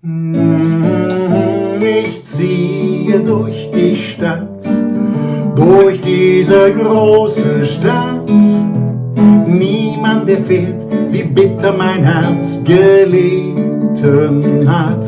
Ich ziehe durch die Stadt, durch diese große Stadt. Niemand erfährt, wie bitter mein Herz gelitten hat.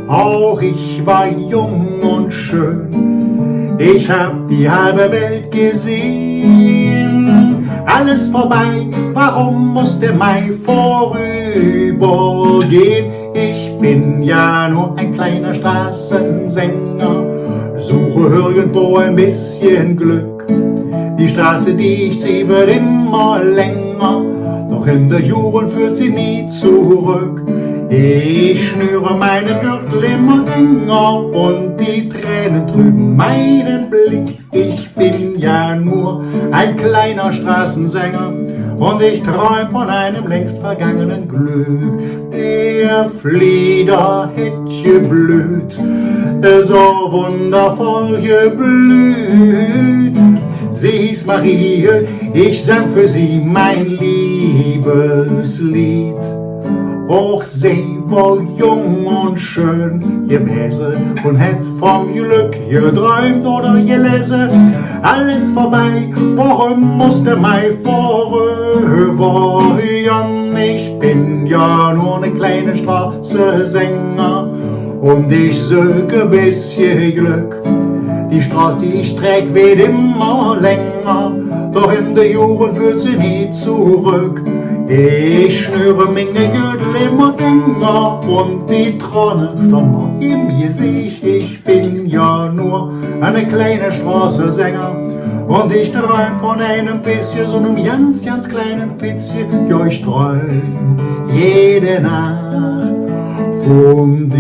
Auch ich war jung und schön, ich hab die halbe Welt gesehen. Alles vorbei, warum muss der Mai vorübergehen? Ich bin ja nur ein kleiner Straßensänger, suche irgendwo ein bisschen Glück. Die Straße, die ich zieh, wird immer länger, doch in der Jugend führt sie nie zurück. Ich schnüre meinen Gürtel immer enger und die Tränen trüben meinen Blick. Ich bin ja nur ein kleiner Straßensänger und ich träum von einem längst vergangenen Glück. Der Flieder hätt geblüht, so wundervoll geblüht. Sie hieß Marie, ich sang für sie mein Liebeslied. Och, sie war jung und schön gewesen und hätt vom Glück geträumt oder gelesen. Alles vorbei, warum muss der Mai vorübergehen? Ich bin ja nur ne kleine Straßensänger und ich söke ein bisschen Glück. Die Straße, die ich träg, wird immer länger, doch in der Jugend führt sie nie zurück. Ich schnüre meine Gürtel immer enger und die Tränen stammen im Gesicht. Ich bin ja nur eine kleine Straßensänger und ich träum von einem bisschen, so einem ganz, ganz kleinen Fitzchen. Ja, ich träum jede Nacht von dir.